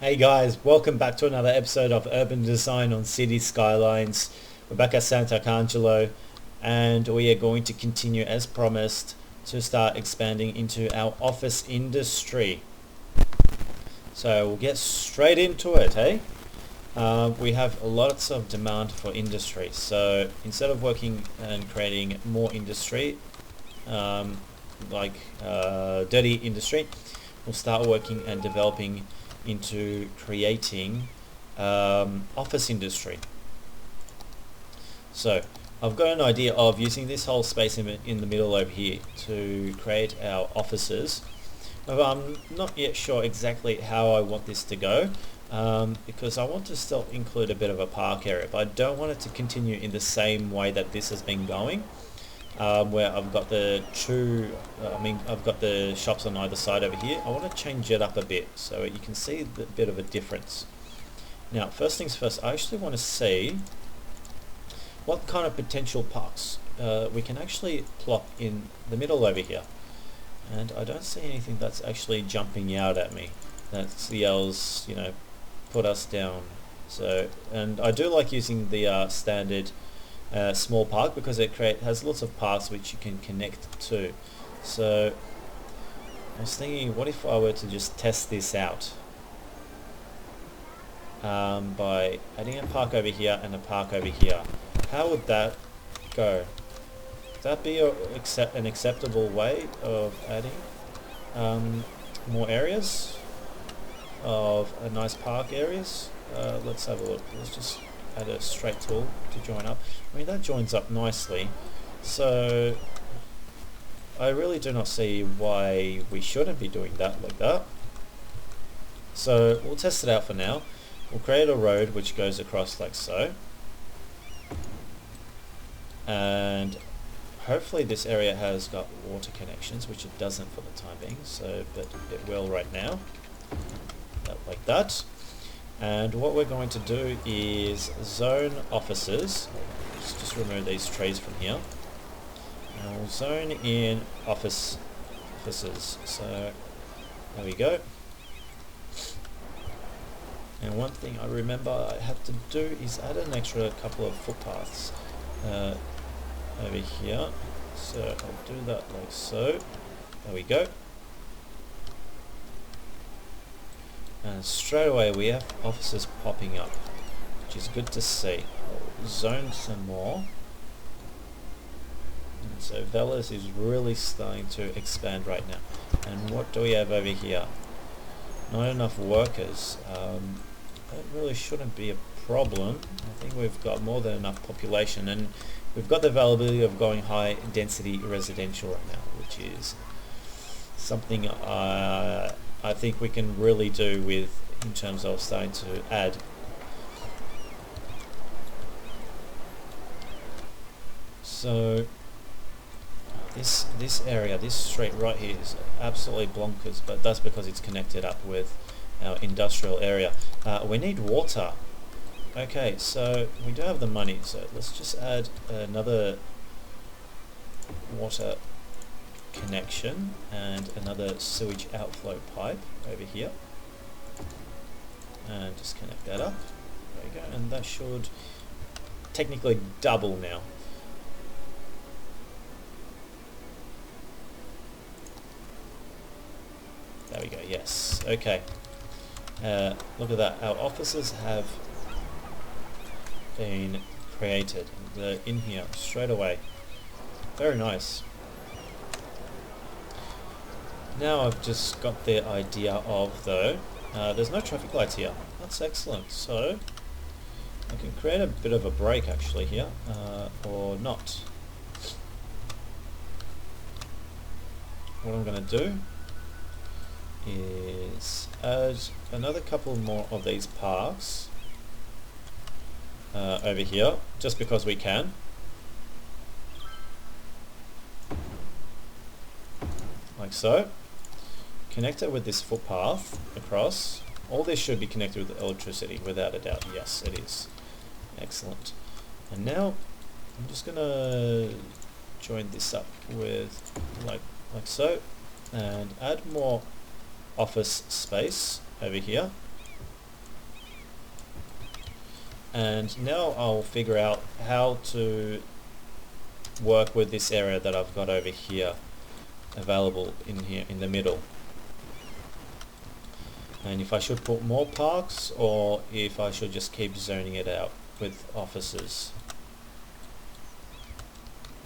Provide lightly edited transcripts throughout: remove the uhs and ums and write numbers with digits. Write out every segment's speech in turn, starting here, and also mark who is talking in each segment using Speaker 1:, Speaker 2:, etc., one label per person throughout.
Speaker 1: Hey guys, welcome back to another episode of Urban Design on City Skylines. We're back at Santarcangelo and we are going to continue as promised to start expanding into our office industry. So we'll get straight into it, hey? We have lots of demand for industry, so instead of working and creating more industry, dirty industry, we'll start working and developing into creating office industry. So I've got an idea of using this whole space in the middle over here to create our offices. But I'm not yet sure exactly how I want this to go, because I want to still include a bit of a park area, but I don't want it to continue in the same way that this has been going. Where I've got I've got the shops on either side over here. I want to change it up a bit so you can see a bit of a difference. Now, first things first, I actually want to see what kind of potential parks we can actually plop in the middle over here. And I don't see anything that's actually jumping out at me that yells, put us down. So, and I do like using the standard small park because it has lots of paths which you can connect to. So I was thinking, what if I were to just test this out by adding a park over here and a park over here? How would that go? Would that be an acceptable way of adding more areas of nice park areas? Let's have a look. Let's just add a straight tool to join up. I mean, that joins up nicely, so I really do not see why we shouldn't be doing that like that. So we'll test it out for now. We'll create a road which goes across like so, and hopefully this area has got water connections, which it doesn't for the time being, but it will right now, like that. And what we're going to do is zone offices. Let's just remove these trees from here. And we'll zone in offices. So there we go. And one thing I remember I have to do is add an extra couple of footpaths over here. So I'll do that like so. There we go. And straight away we have offices popping up, which is good to see. I'll zone some more. And so Velas is really starting to expand right now. And what do we have over here? Not enough workers. That really shouldn't be a problem. I think we've got more than enough population, and we've got the availability of going high density residential right now, which is something I think we can really do with in terms of starting to add. So this area, this street right here is absolutely bonkers, but that's because it's connected up with our industrial area. We need water. Okay, so we do have the money, so let's just add another water connection and another sewage outflow pipe over here, and just connect that up. There we go, and that should technically double now. There we go, yes. Okay, look at that, our offices have been created. They're in here straight away. Very nice. Now I've just got the idea of, though, there's no traffic lights here. That's excellent. So I can create a bit of a break actually here, or not. What I'm going to do is add another couple more of these parks over here, just because we can. Like so. Connect it with this footpath across. All this should be connected with electricity, without a doubt. Yes, it is. Excellent. And now I'm just going to join this up with like so, and add more office space over here. And now I'll figure out how to work with this area that I've got over here available in here in the middle, and if I should put more parks or if I should just keep zoning it out with offices.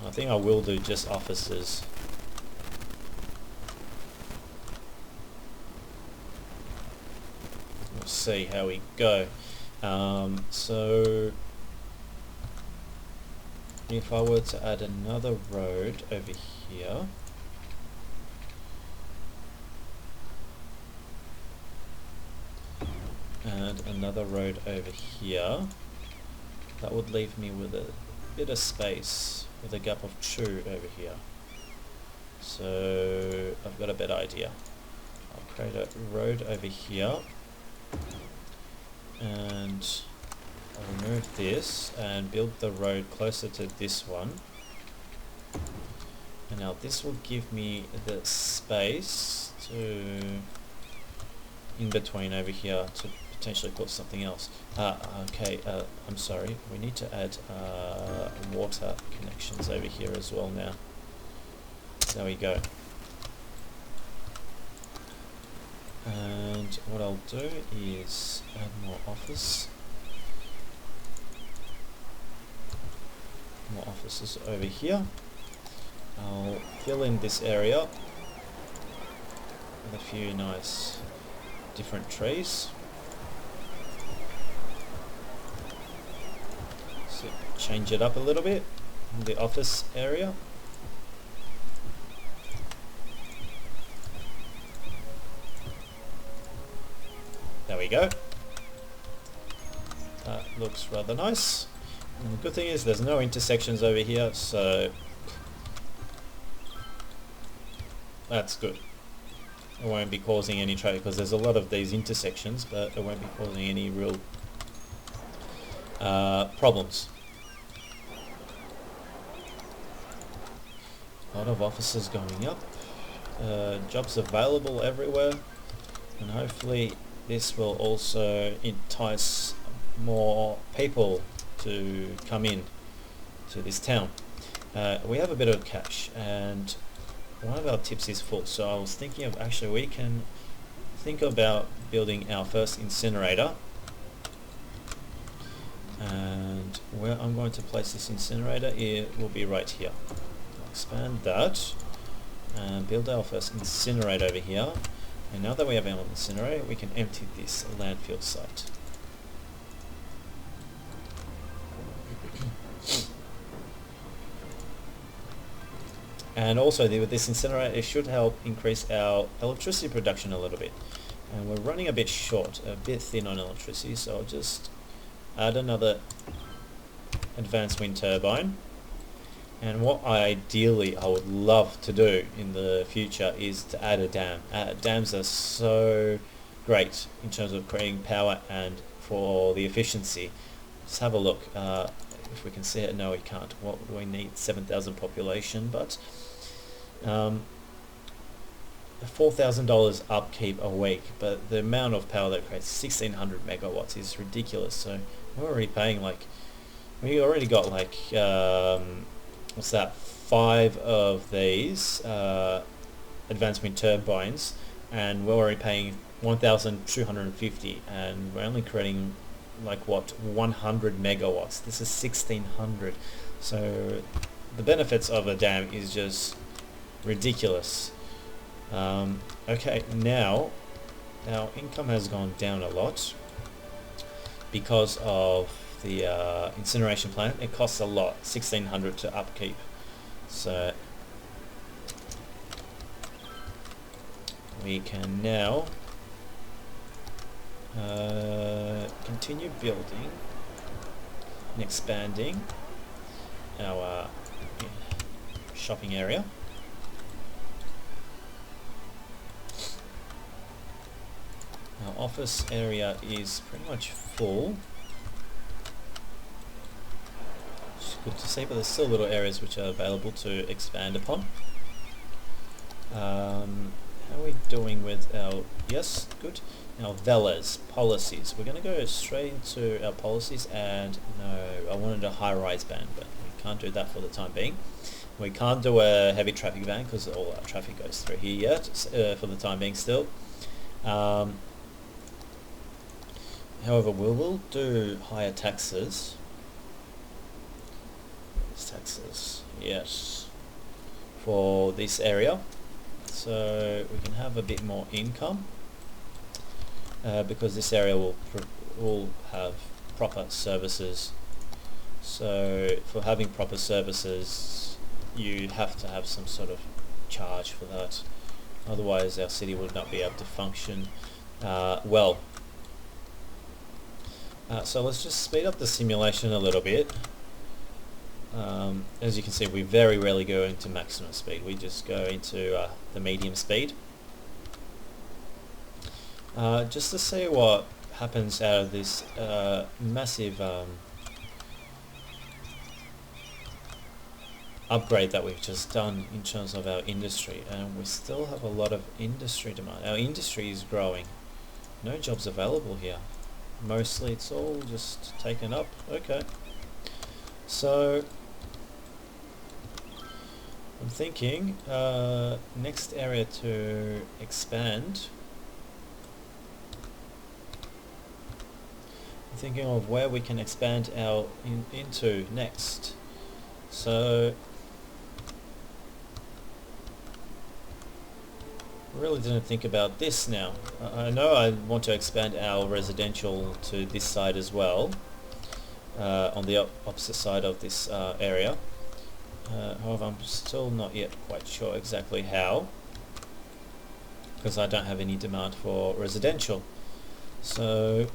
Speaker 1: I think I will do just offices. We'll see how we go. So if I were to add another road over here, and another road over here, that would leave me with a bit of space, with a gap of 2 over here. So I've got a better idea. I'll create a road over here, and I'll remove this and build the road closer to this one. And now this will give me the space to in between over here to potentially put something else. Okay, I'm sorry, we need to add water connections over here as well now. There we go. And what I'll do is add more offices over here. I'll fill in this area with a few nice different trees. So change it up a little bit in the office area. There we go. That looks rather nice. And the good thing is there's no intersections over here, so that's good. It won't be causing any traffic, because there's a lot of these intersections, but it won't be causing any real problems. A lot of offices going up, jobs available everywhere, and hopefully this will also entice more people to come in to this town. We have a bit of cash, and one of our tips is full, so I was thinking of actually we can think about building our first incinerator. And where I'm going to place this incinerator, it will be right here. I'll expand that and build our first incinerator over here. And now that we have our incinerator, we can empty this landfill site. And also with this incinerator, it should help increase our electricity production a little bit. And we're running a bit short, a bit thin on electricity, so I'll just add another advanced wind turbine. And what ideally I would love to do in the future is to add a dam. Dams are so great in terms of creating power and for the efficiency. Just have a look. If we can see it, no we can't. What do we need? 7,000 population, but $4,000 upkeep a week, but the amount of power that it creates, 1,600 megawatts, is ridiculous. So we're already paying we already got what's that, 5 of these advanced wind turbines, and we're already paying 1,250, and we're only creating 100 megawatts. This is 1,600. So the benefits of a dam is just ridiculous. Okay, now our income has gone down a lot because of the incineration plant. It costs a lot, 1,600 to upkeep. So we can now continue building and expanding our shopping area. Our office area is pretty much full. It's good to see, but there's still little areas which are available to expand upon. how are we doing with our, yes, good, our VELAs, policies. We're going to go straight into our policies, and no, I wanted a high-rise ban, but we can't do that for the time being. We can't do a heavy traffic ban because all our traffic goes through here yet, for the time being still. However, we will do higher taxes. Taxes, yes, for this area, so we can have a bit more income, because this area will have proper services. So for having proper services, you have to have some sort of charge for that, otherwise our city would not be able to function well. So let's just speed up the simulation a little bit. As you can see, we very rarely go into maximum speed, we just go into the medium speed, just to see what happens out of this massive upgrade that we've just done in terms of our industry. And we still have a lot of industry demand. Our industry is growing, no jobs available here, mostly it's all just taken up. Okay, so I'm thinking next area to expand. I'm thinking of where we can expand our into next. So I really didn't think about this now. I know I want to expand our residential to this side as well, on the opposite side of this area. However, I'm still not yet quite sure exactly how, because I don't have any demand for residential. So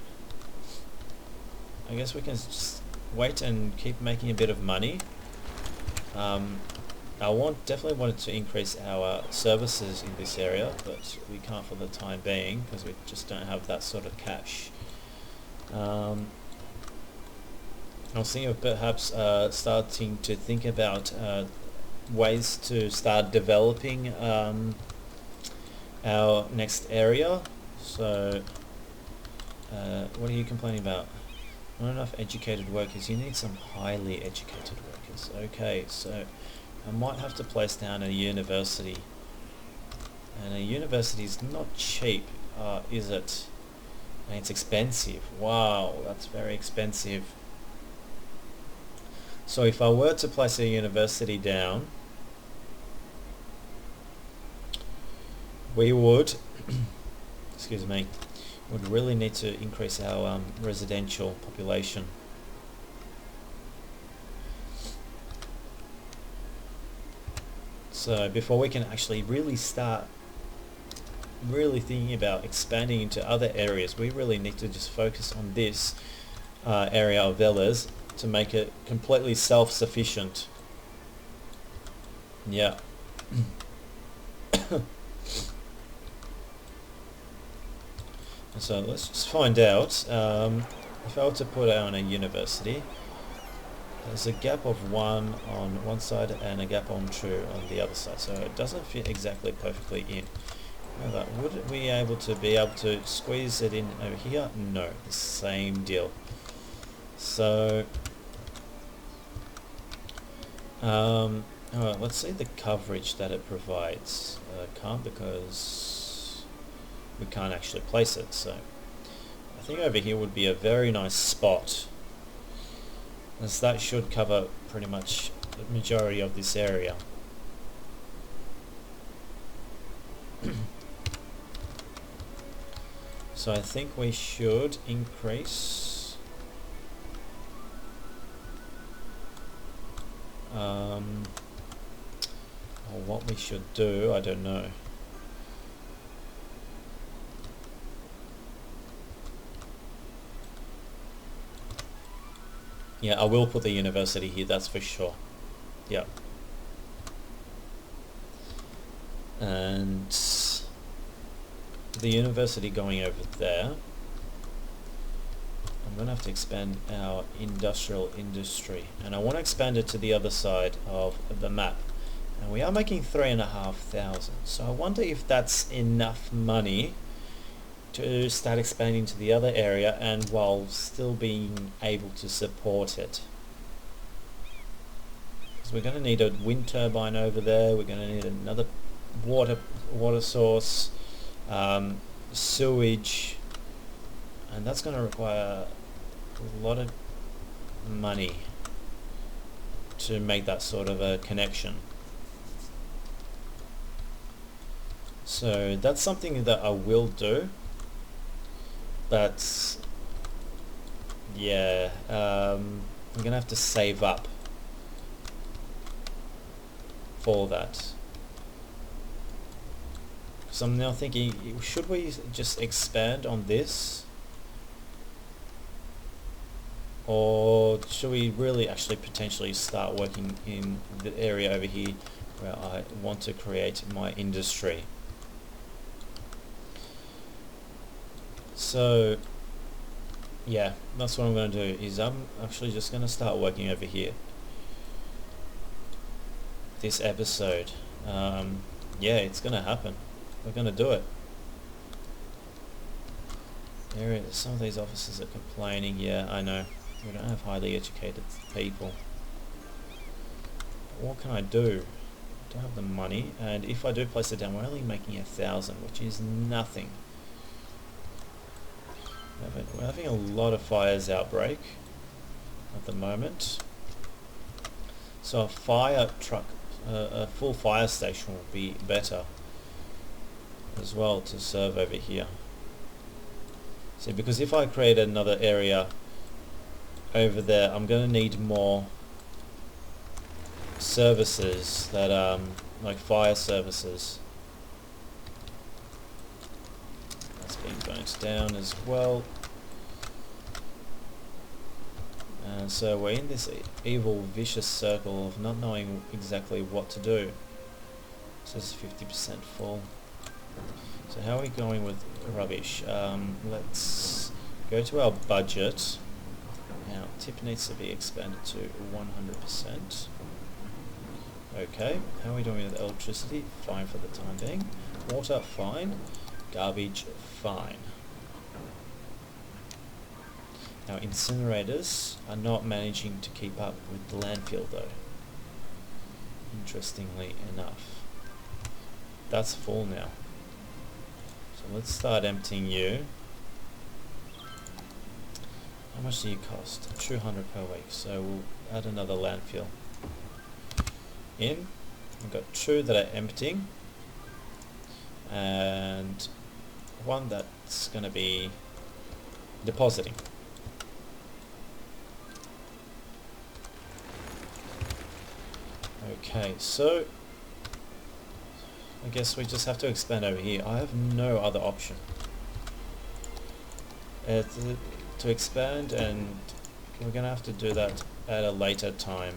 Speaker 1: I guess we can just wait and keep making a bit of money. I definitely wanted to increase our services in this area, but we can't for the time being because we just don't have that sort of cash. I was thinking of perhaps starting to think about ways to start developing our next area. So what are you complaining about? Not enough educated workers. You need some highly educated workers. Okay, so I might have to place down a university, and a university is not cheap, is it? And it's expensive. Wow, that's very expensive. So if I were to place a university down, we would excuse me, would really need to increase our residential population. So before we can actually really start really thinking about expanding into other areas, we really need to just focus on this area of villas to make it completely self-sufficient. Yeah. So let's just find out, if I were to put on a university, there's a gap of 1 on one side and a gap on 2 on the other side, so it doesn't fit exactly perfectly in. However, would we be able to squeeze it in over here? No, the same deal. So alright, let's see the coverage that it provides. Can't, because we can't actually place it, so I think over here would be a very nice spot, as that should cover pretty much the majority of this area. So I think we should increase or what we should do, I don't know. Yeah, I will put the university here, that's for sure. Yeah. And the university going over there. I'm going to have to expand our industrial industry, and I want to expand it to the other side of the map, And we are making 3,500. So I wonder if that's enough money to start expanding to the other area and while still being able to support it. Because we're going to need a wind turbine over there, we're going to need another water source, sewage, and that's going to require a lot of money to make that sort of a connection. So that's something that I will do, but yeah, I'm gonna have to save up for that. So I'm now thinking, should we just expand on this, or should we really actually potentially start working in the area over here where I want to create my industry? So yeah, that's what I'm going to do, is I'm actually just going to start working over here this episode. Yeah, it's going to happen. We're going to do it. Some of these officers are complaining. Yeah, I know. We don't have highly educated people. What can I do? I don't have the money, and if I do place it down, we're only making 1,000, which is nothing. We're having a lot of fires outbreak at the moment. So a fire truck, a full fire station will be better as well to serve over here. See, because if I create another area over there, I'm going to need more services that like fire services. That's being burnt down as well. And so we're in this evil, vicious circle of not knowing exactly what to do. So this is 50% full. So how are we going with rubbish? Let's go to our budget. Now, tip needs to be expanded to 100%. Okay, how are we doing with electricity? Fine for the time being. Water, fine. Garbage, fine. Now, incinerators are not managing to keep up with the landfill though. Interestingly enough. That's full now. So let's start emptying you. How much do you cost? 200 per week. So we'll add another landfill in. We've got 2 that are emptying and 1 that's going to be depositing. Okay, so I guess we just have to expand over here. I have no other option to expand, and we're going to have to do that at a later time,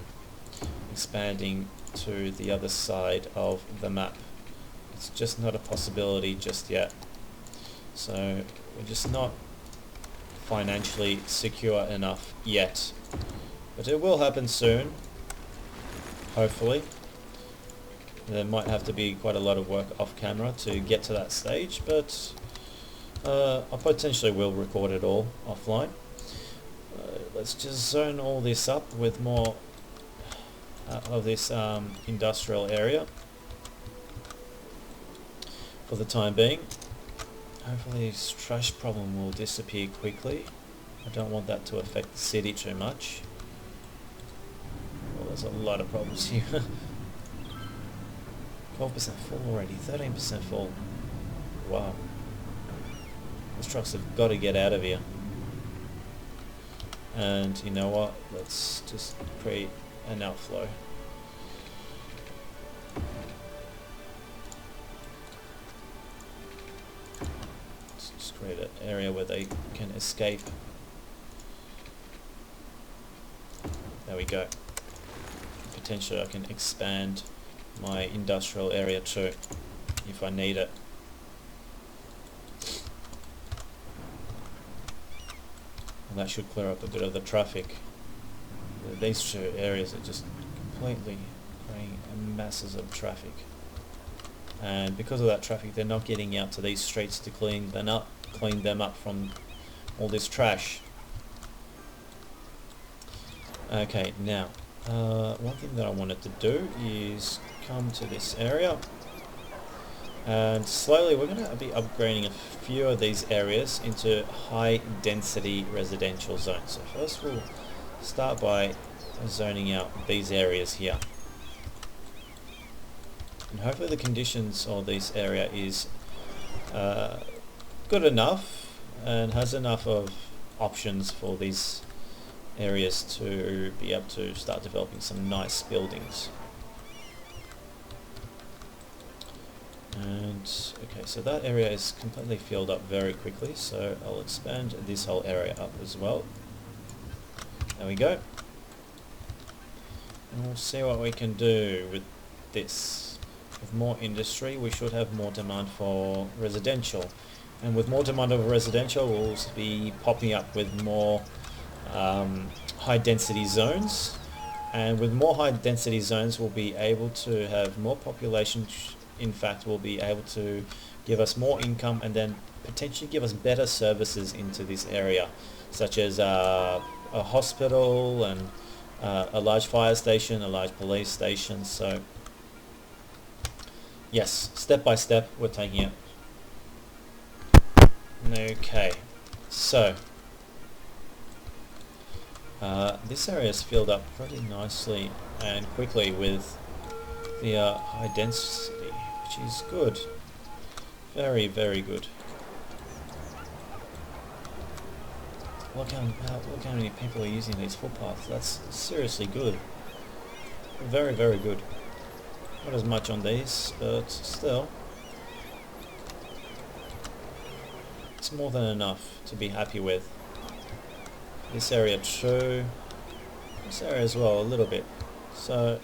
Speaker 1: expanding to the other side of the map. It's just not a possibility just yet. So we're just not financially secure enough yet. But it will happen soon, hopefully. There might have to be quite a lot of work off camera to get to that stage, but I potentially will record it all offline. Let's just zone all this up with more of this industrial area for the time being. Hopefully this trash problem will disappear quickly. I don't want that to affect the city too much. Well, there's a lot of problems here. 12% full already, 13% full. Wow. Those trucks have got to get out of here. And you know what? Let's just create an outflow. Let's just create an area where they can escape. There we go. Potentially I can expand my industrial area too, if I need it. And that should clear up a bit of the traffic. These two areas are just completely bringing masses of traffic. And because of that traffic, they're not getting out to these streets to clean them up from all this trash. Okay, now one thing that I wanted to do is come to this area, and slowly we're going to be upgrading a few of these areas into high density residential zones. So first we'll start by zoning out these areas here. And hopefully the conditions of this area is good enough and has enough of options for these areas to be able to start developing some nice buildings. And okay, so that area is completely filled up very quickly, so I'll expand this whole area up as well. There we go. And we'll see what we can do with this. With more industry, we should have more demand for residential, and with more demand of residential, we'll be popping up with more high density zones, and with more high density zones, we'll be able to have more population. In fact, will be able to give us more income and then potentially give us better services into this area, such as a hospital and a large fire station, a large police station. So yes, step by step we're taking it. Okay, so this area is filled up pretty nicely and quickly with the high density, which is good. Very, very good. Look how many people are using these footpaths. That's seriously good. Very, very good. Not as much on these, but still. It's more than enough to be happy with. This area too. This area as well, a little bit. So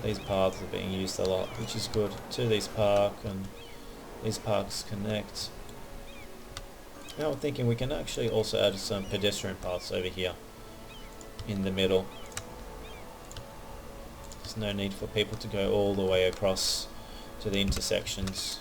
Speaker 1: these paths are being used a lot, which is good. To these park, and these parks connect. Now I'm thinking we can actually also add some pedestrian paths over here in the middle. There's no need for people to go all the way across to the intersections.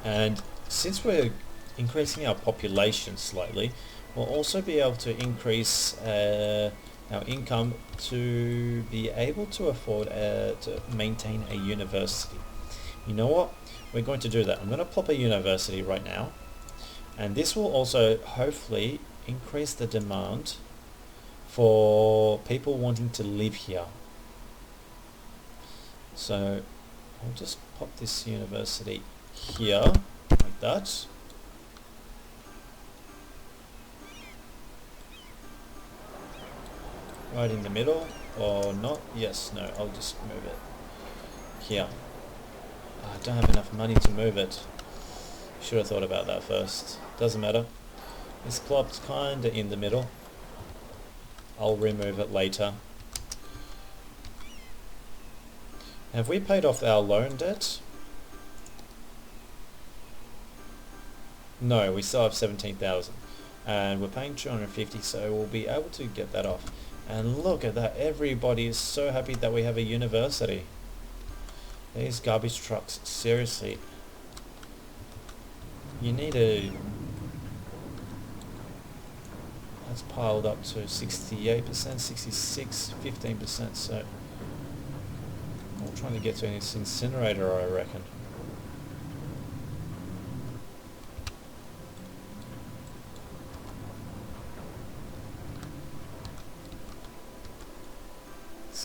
Speaker 1: And since we're increasing our population slightly, we'll also be able to increase our income to be able to afford to maintain a university. You know what? We're going to do that. I'm going to plop a university right now, and this will also hopefully increase the demand for people wanting to live here. So I'll just pop this university here like that. Right in the middle, or not? Yes, no, I'll just move it here. Oh, I don't have enough money to move it. Should have thought about that first. Doesn't matter. It's plopped kinda in the middle. I'll remove it later. Have we paid off our loan debt? No, we still have 17,000, and we're paying 250, so we'll be able to get that off. And look at that, everybody is so happy that we have a university. These garbage trucks, seriously. You need a... That's piled up to 68%, 66, 15%, so... I'm trying to get to this incinerator, I reckon.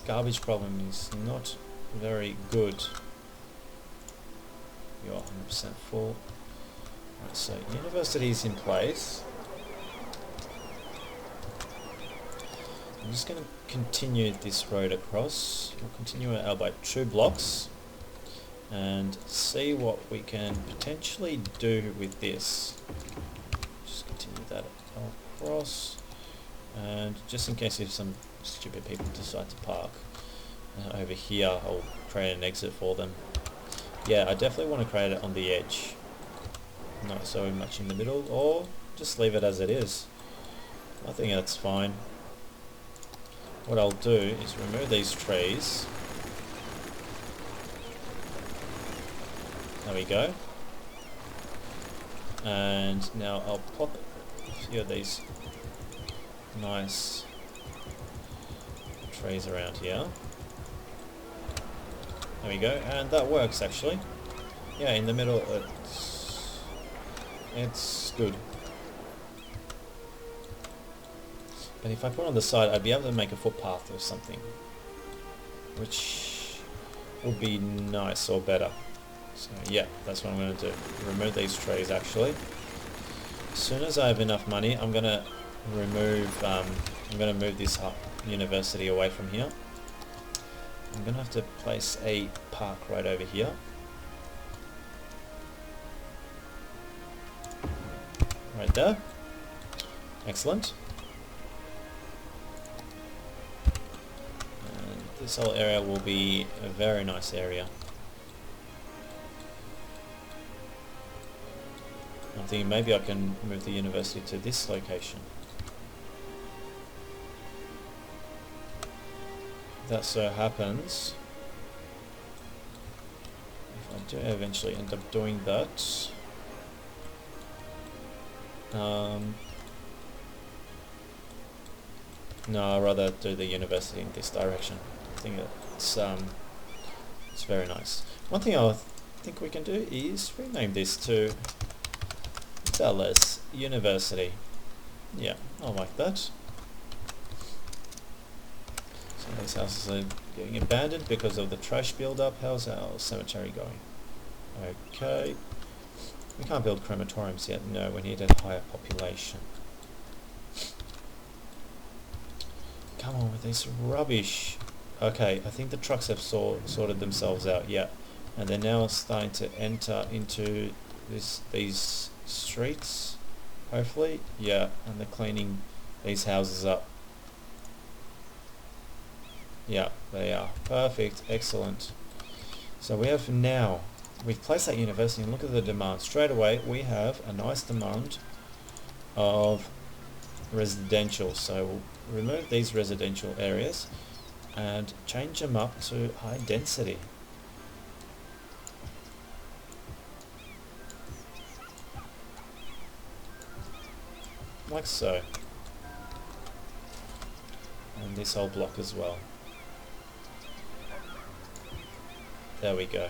Speaker 1: Garbage problem is not very good. You're 100% full. Right, so university is in place. I'm just going to continue this road across. We'll continue it out by 2 blocks and see what we can potentially do with this. Just continue that across, and just in case if some stupid people decide to park over here, I'll create an exit for them. Yeah, I definitely want to create it on the edge, not so much in the middle, or just leave it as it is. I think that's fine. What I'll do is remove these trees. There we go. And now I'll pop a few of these nice trees around here. There we go, and that works actually. Yeah, in the middle it's good. But if I put on the side, I'd be able to make a footpath or something, which would be nice or better. So yeah, that's what I'm going to do. Remove these trees actually. As soon as I have enough money, I'm going to remove. I'm going to move this university away from here. I'm going to have to place a park right over here. Right there. Excellent. And this whole area will be a very nice area. I'm thinking maybe I can move the university to this location. If that so happens, if I do eventually end up doing that, no, I'd rather do the university in this direction. I think it's very nice. One thing I think we can do is rename this to Dallas University. Yeah, I like that. So these houses are getting abandoned because of the trash build-up. How's our cemetery going? Okay. We can't build crematoriums yet. No, we need a higher population. Come on with this rubbish. Okay, I think the trucks have sorted themselves out. Yeah, and they're now starting to enter into these streets. Hopefully, yeah, and they're cleaning these houses up. Yeah, they are. Perfect. Excellent. So we have now, we've placed that university and look at the demand. Straight away, we have a nice demand of residential. So we'll remove these residential areas and change them up to high density. Like so. And this whole block as well. There we go.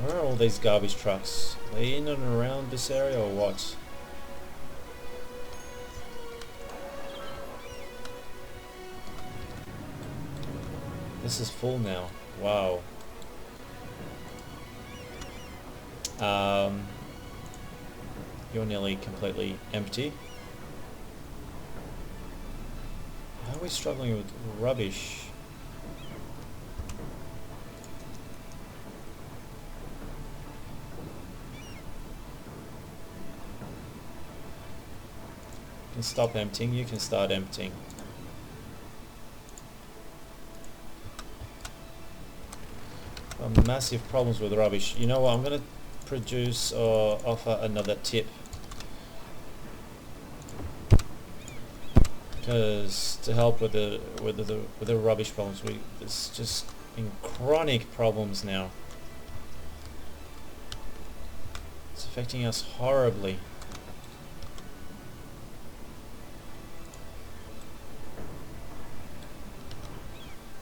Speaker 1: Where are all these garbage trucks? Are they in and around this area or what? This is full now. Wow. You're nearly completely empty. How are we struggling with rubbish? You can stop emptying, you can start emptying. Massive problems with rubbish. You know what, I'm going to produce or offer another tip. Because to help with the rubbish problems, there's just been chronic problems now. It's affecting us horribly.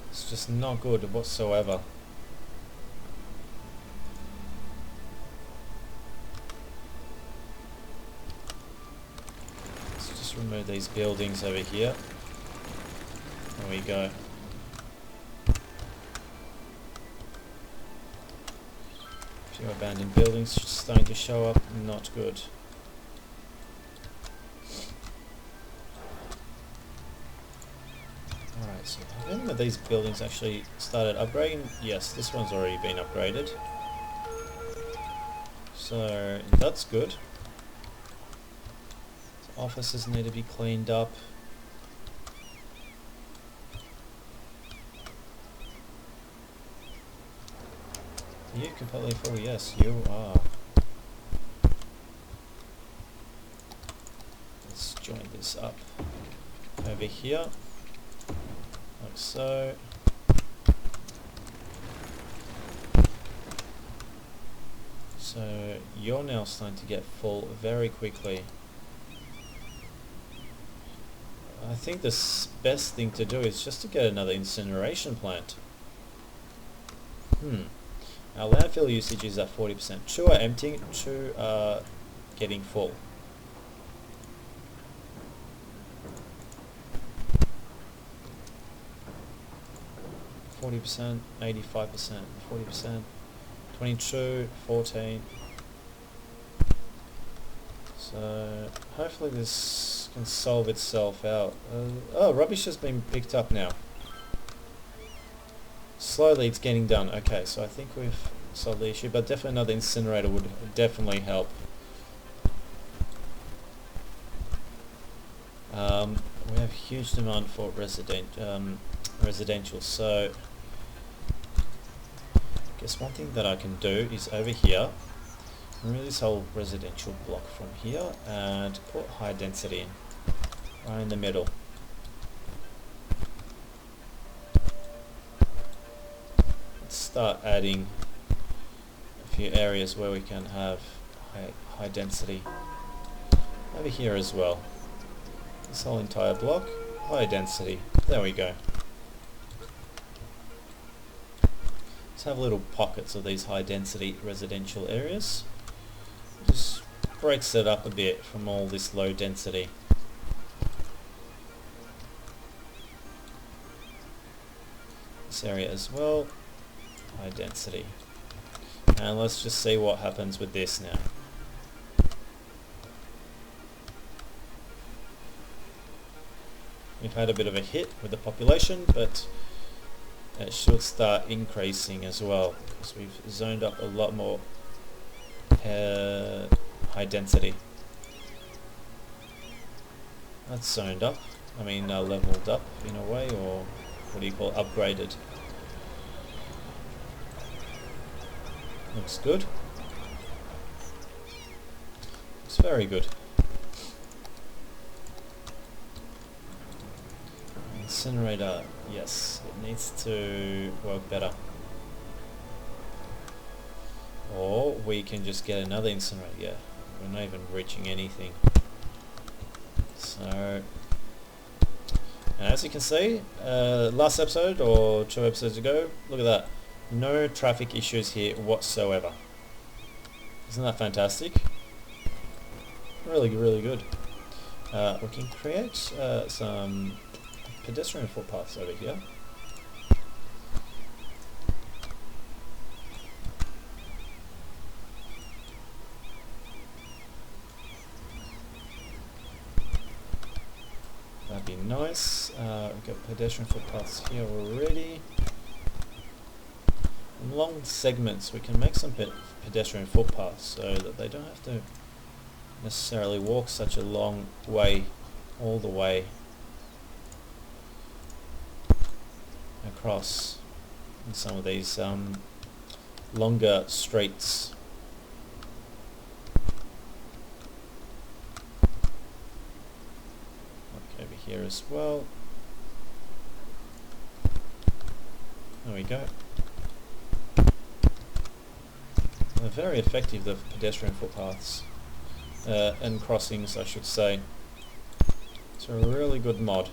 Speaker 1: It's just not good whatsoever. Remove these buildings over here. There we go. A few abandoned buildings starting to show up. Not good. Alright, so have any of these buildings actually started upgrading? Yes, this one's already been upgraded. So that's good. Offices need to be cleaned up. Are you completely full? Yes, you are. Let's join this up over here, like so. So you're now starting to get full very quickly. I think the best thing to do is just to get another incineration plant. Our landfill usage is at 40%. 2 are emptying, 2 are getting full. %, 85%, 40%, 22, 14. So hopefully this can solve itself out. Oh, rubbish has been picked up now. Slowly it's getting done. Okay, so I think we've solved the issue, but definitely another incinerator would definitely help. We have huge demand for residential, so I guess one thing that I can do is over here, remove this whole residential block from here and put high density in, right in the middle. Let's start adding a few areas where we can have high density over here as well. This whole entire block, high density. There we go. Let's have little pockets of these high density residential areas. Just breaks it up a bit from all this low density. This area as well, high density. And let's just see what happens with this now. We've had a bit of a hit with the population, but it should start increasing as well because we've zoned up a lot more high density. That's zoned up. I mean leveled up in a way, or what do you call it? Upgraded. Looks good. Looks very good. Incinerator, yes, it needs to work better. Or we can just get another incinerator. Yeah, we're not even reaching anything. So, and as you can see, last episode or 2 episodes ago, look at that. No traffic issues here whatsoever. Isn't that fantastic? Really, really good. We can create some pedestrian footpaths over here. That'd be nice. We've got pedestrian footpaths here already. In long segments we can make some pedestrian footpaths so that they don't have to necessarily walk such a long way all the way across in some of these longer streets. Over here as well. There we go. They're very effective, the pedestrian footpaths and crossings, I should say. It's a really good mod.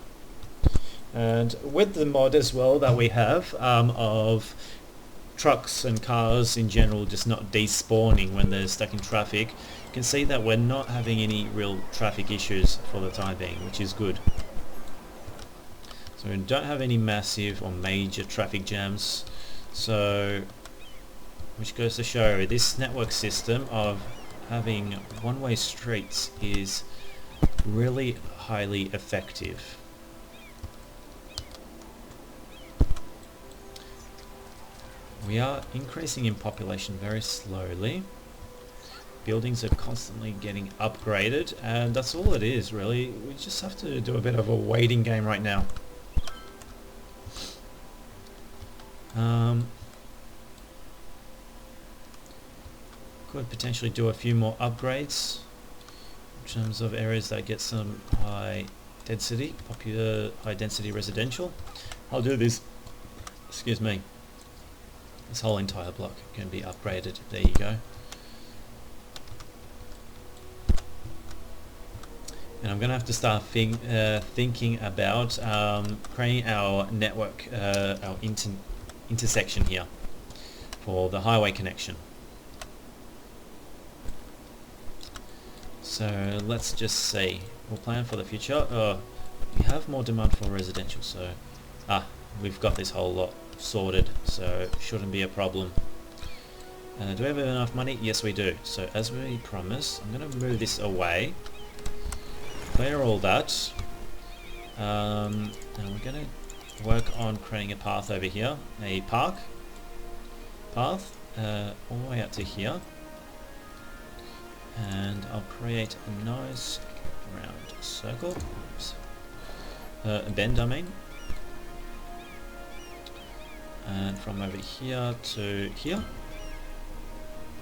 Speaker 1: And with the mod as well that we have of trucks and cars in general just not despawning when they're stuck in traffic, you can see that we're not having any real traffic issues for the time being, which is good. So we don't have any massive or major traffic jams, so which goes to show this network system of having one-way streets is really highly effective. We are increasing in population very slowly. Buildings are constantly getting upgraded, and that's all it is really. We just have to do a bit of a waiting game right now. Could potentially do a few more upgrades in terms of areas that get some high density, popular high density residential. I'll do this, excuse me, this whole entire block can be upgraded. There you go. And I'm going to have to start thinking about creating our network, our intersection here for the highway connection. So let's just see. We'll plan for the future. We have more demand for residential, so we've got this whole lot sorted, so shouldn't be a problem. Do we have enough money? Yes, we do. So as we promised, I'm going to move this away. Clear all that, and we're going to work on creating a path over here, a path all the way up to here, and I'll create a nice round circle, a bend I mean, and from over here to here,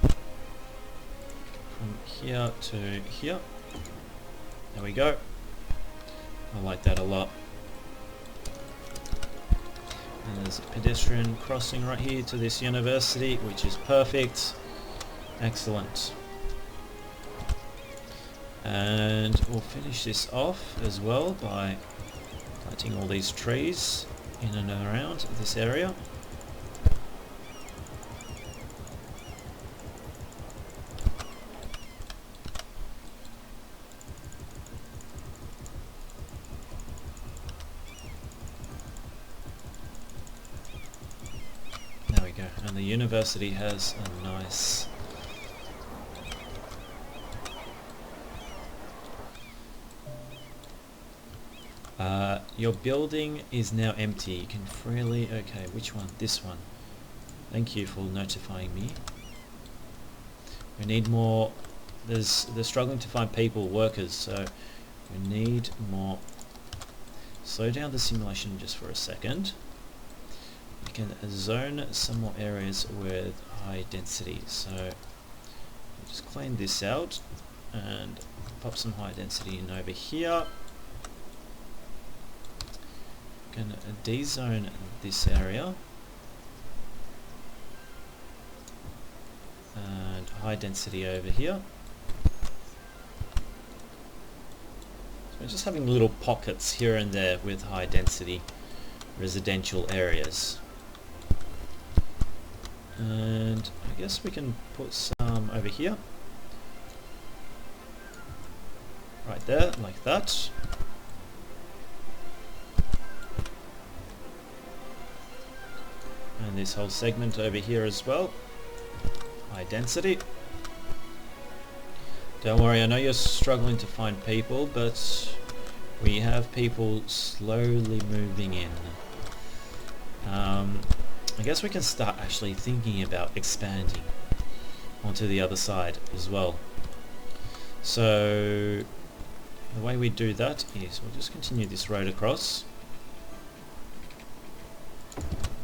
Speaker 1: from here to here. There we go. I like that a lot. And there's a pedestrian crossing right here to this university, which is perfect. Excellent. And we'll finish this off as well by planting all these trees in and around this area. And the university has a nice your building is now empty. You can freely... Okay, which one? This one. Thank you for notifying me. We need more... They're struggling to find people, workers, so we need more... Slow down the simulation just for a second. You can zone some more areas with high density, so we'll just clean this out and pop some high density in over here. Gonna de-zone this area and high density over here. So we're just having little pockets here and there with high density residential areas. And I guess we can put some over here. Right there, like that. And this whole segment over here as well. High density. Don't worry, I know you're struggling to find people, but we have people slowly moving in. I guess we can start actually thinking about expanding onto the other side as well. So the way we do that is we'll just continue this road across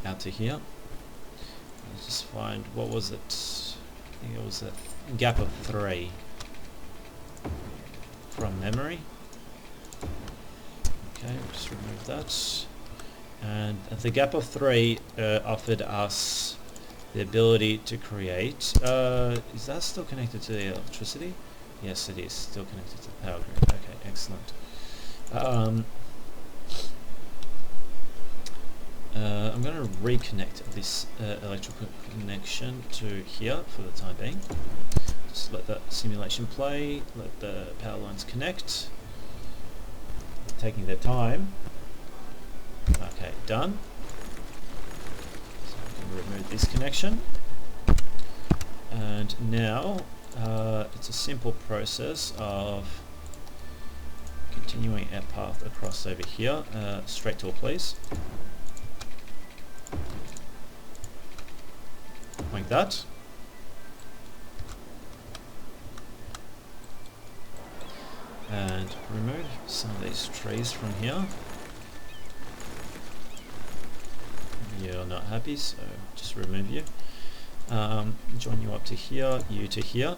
Speaker 1: out to here. Let's just find, what was it? I think it was a gap of 3 from memory. Okay, we'll just remove that. And the gap of 3 offered us the ability to create... is that still connected to the electricity? Yes, it is still connected to the power grid. Okay, excellent. I'm going to reconnect this electrical connection to here for the time being. Just let that simulation play, let the power lines connect. Taking their time. Okay, done. So we can remove this connection. And now it's a simple process of continuing our path across over here. Straight tool, please. Like that. And remove some of these trees from here. You're not happy, so just remove you. Join you up to here, you to here.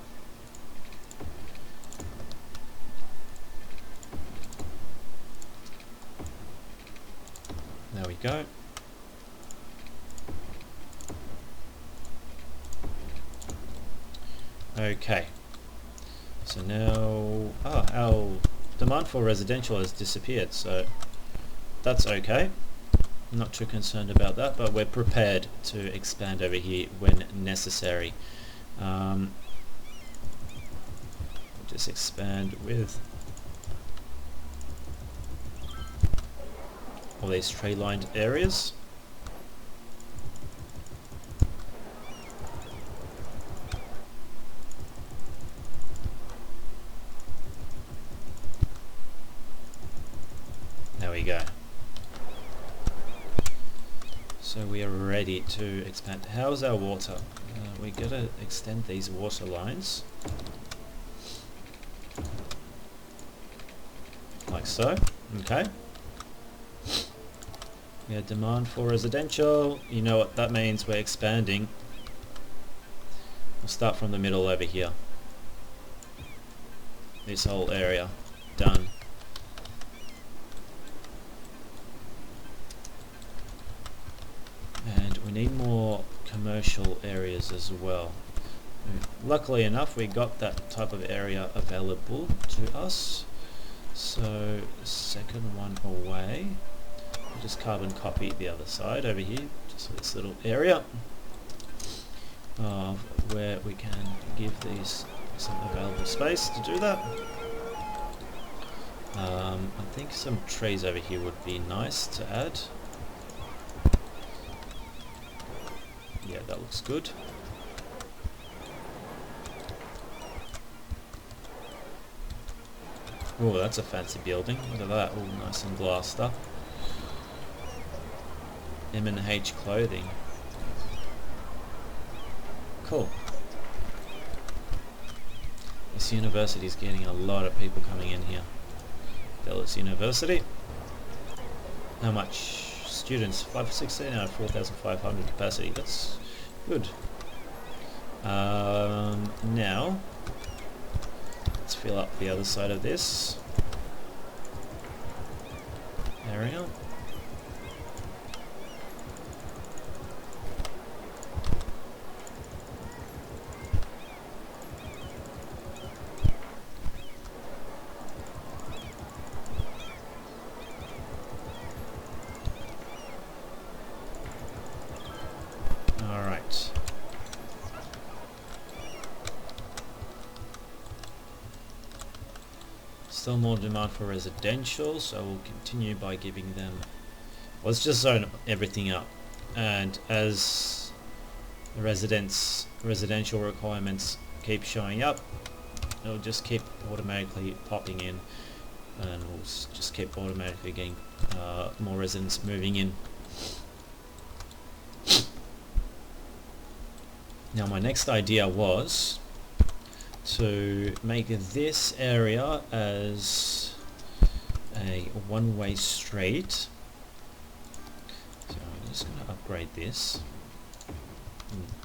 Speaker 1: There we go. Okay. So now, our demand for residential has disappeared, so that's okay. I'm not too concerned about that, but we're prepared to expand over here when necessary. Just expand with all these tree-lined areas. There we go. So we are ready to expand. How's our water? We gotta extend these water lines. Like so. Okay. We have demand for residential. You know what that means, we're expanding. We'll start from the middle over here. This whole area. Done. And we need more commercial areas as well. Luckily enough, we got that type of area available to us. So, second one away. I'll just carbon copy the other side over here, just this little area of where we can give these some available space to do that. I think some trees over here would be nice to add. Yeah, that looks good. Oh, that's a fancy building. Look at that, all nice and glassed up. M&H clothing. Cool. This university is getting a lot of people coming in here. Dallas University. How much? Students, 516 out of 4,500 capacity. That's good. Now, let's fill up the other side of this area. Still more demand for residential, so we'll continue by giving them... Let's just zone everything up, and as the residential requirements keep showing up, it'll just keep automatically popping in, and we'll just keep automatically getting more residents moving in. Now my next idea was to make this area as a one-way street. So I'm just going to upgrade this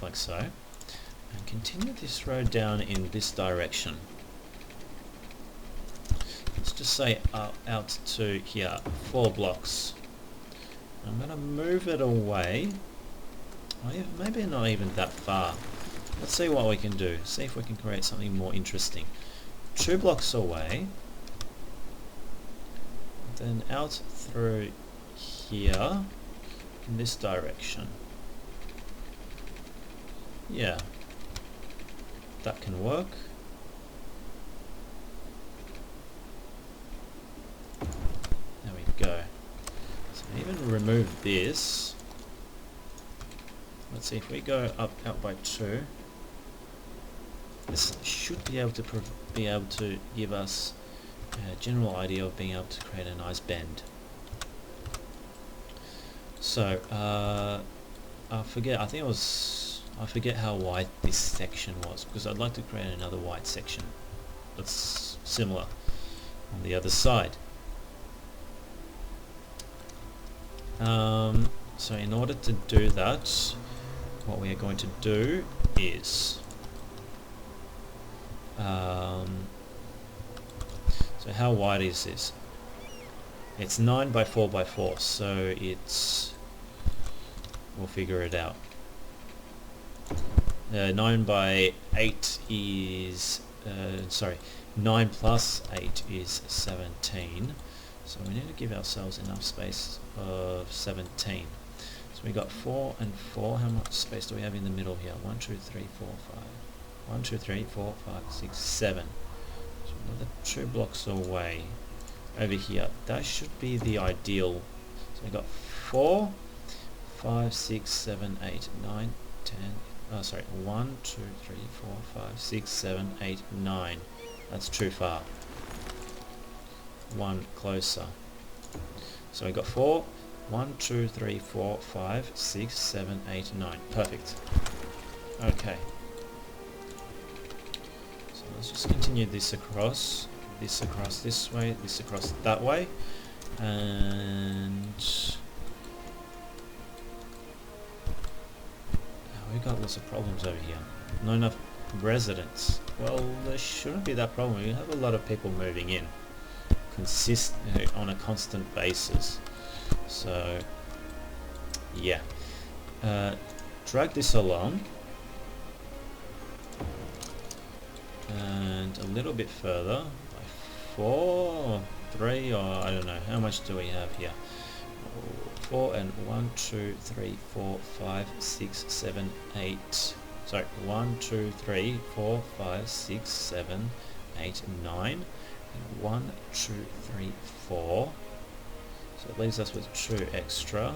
Speaker 1: like so, and continue this road down in this direction. Let's just say out to here, 4 blocks. I'm going to move it away, maybe not even that far. Let's see what we can do. See if we can create something more interesting. 2 blocks away. Then out through here in this direction. Yeah. That can work. There we go. So even remove this. Let's see if we go out by 2. This should be able to give us a general idea of being able to create a nice bend. So I forget how wide this section was, because I'd like to create another wide section that's similar on the other side. So in order to do that, what we are going to do is so how wide is this? It's 9 by 4 by 4, so it's, we'll figure it out. 9 by 8 is 9 plus 8 is 17, so we need to give ourselves enough space of 17. So we got 4 and 4. How much space do we have in the middle here? 1 2 3 4 5 1 2 3 4 5 6 7. So another 2 blocks away over here. That should be the ideal. So we got 4 5 6 7 8 9 10. 1 2 3 4 5 6 7 8 9. That's too far. One closer. So we got 4 1 2 3 4 5 6 7 8 9. Perfect. Okay. So let's just continue this across this way, this across that way, and we've got lots of problems over here. Not enough residents. Well, there shouldn't be that problem. You have a lot of people moving in on a constant basis. So yeah, drag this along and a little bit further by 4 or 3, or I don't know, how much do we have here? 4 and 1 2 3 4 5 6 7 8. Sorry, 1 2 3 4 5 6 7 8 9, and 1 2 3 4. So it leaves us with 2 extra.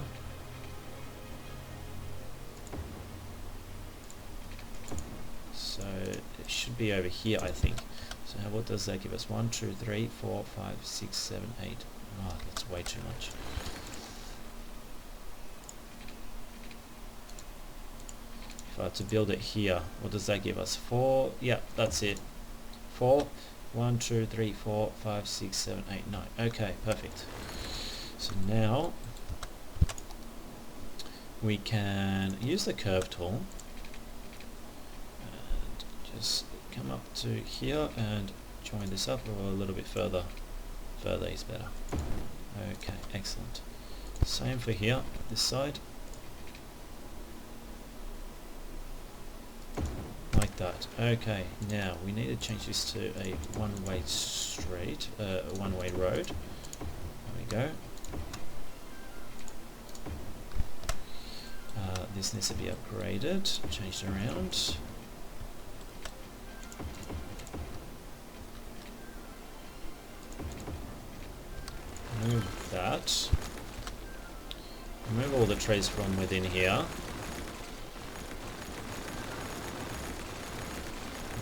Speaker 1: So it should be over here, I think. So what does that give us? 1 2 3 4 5 6 7 8. Oh, that's way too much. If I had to build it here, what does that give us? 4. Yeah, that's it. 4 1 2 3 4 5 6 7 8 9. Okay, perfect. So now we can use the curve tool and just come up to here and join this up, or a little bit further. Further is better. Okay, excellent. Same for here, this side. Like that. Okay, now we need to change this to a one-way street, a one-way road. There we go. This needs to be upgraded, changed around. Move that. Remove all the trees from within here.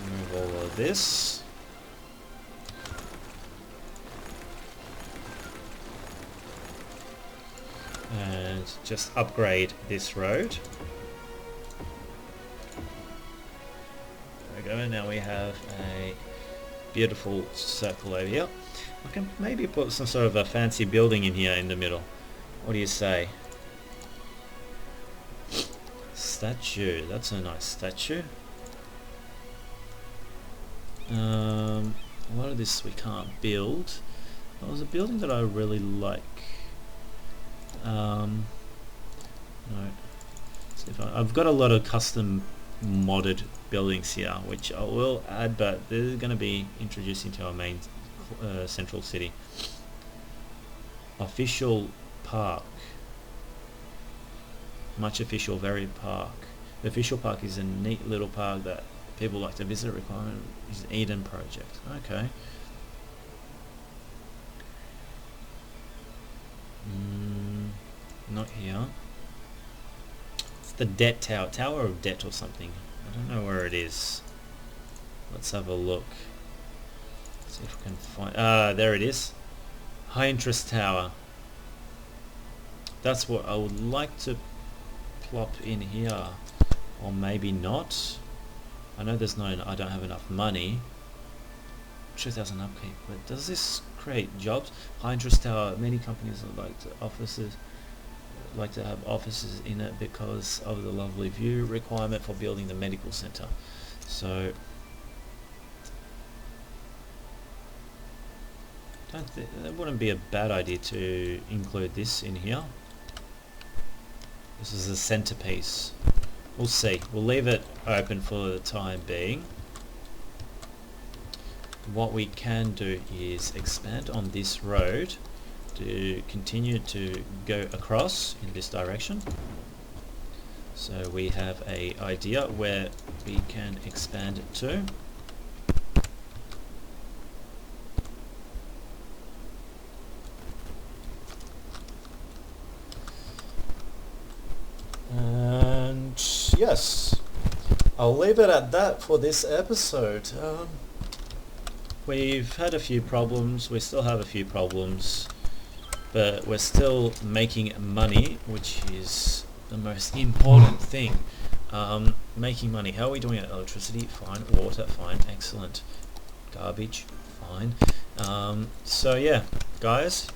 Speaker 1: Remove all of this. And just upgrade this road. There we go, now we have a beautiful circle over here. I can maybe put some sort of a fancy building in here in the middle. What do you say? Statue, that's a nice statue. A lot of this we can't build. There was a building that I really like. No. So if I've got a lot of custom modded buildings here, which I will add, but they're going to be introduced into our main central city. Official park. Much official, very park. The official park is a neat little park that people like to visit. Requirement is Eden project. Okay. Not here. It's the debt tower. Tower of debt or something. I don't know where it is. Let's have a look. See if we can find... there it is. High interest tower. That's what I would like to plop in here. Or maybe not. I know there's no... I don't have enough money. 2,000 upkeep. But does this create jobs? High interest tower. Many companies would like to offices. like to have offices in it because of the lovely view requirement for building the medical center. So that wouldn't be a bad idea to include this in here. This is a centerpiece. We'll see. We'll leave it open for the time being. What we can do is expand on this road to continue to go across in this direction. So we have an idea where we can expand it to. And yes, I'll leave it at that for this episode. We've had a few problems, we still have a few problems, but we're still making money, which is the most important thing. Making money. How are we doing at electricity? Fine. Water? Fine. Excellent. Garbage? Fine. So yeah, guys,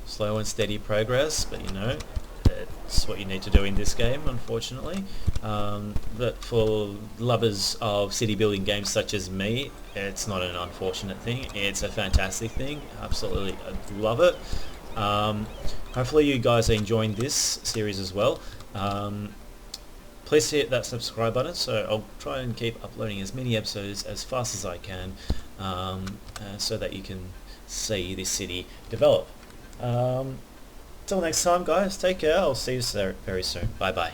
Speaker 1: slow and steady progress, but you know, it's what you need to do in this game, unfortunately. But for lovers of city building games such as me, it's not an unfortunate thing, it's a fantastic thing. Absolutely, I love it. Hopefully you guys are enjoying this series as well. Please hit that subscribe button, so I'll try and keep uploading as many episodes as fast as I can, so that you can see this city develop. Till next time, guys, take care. I'll see you very soon. Bye bye.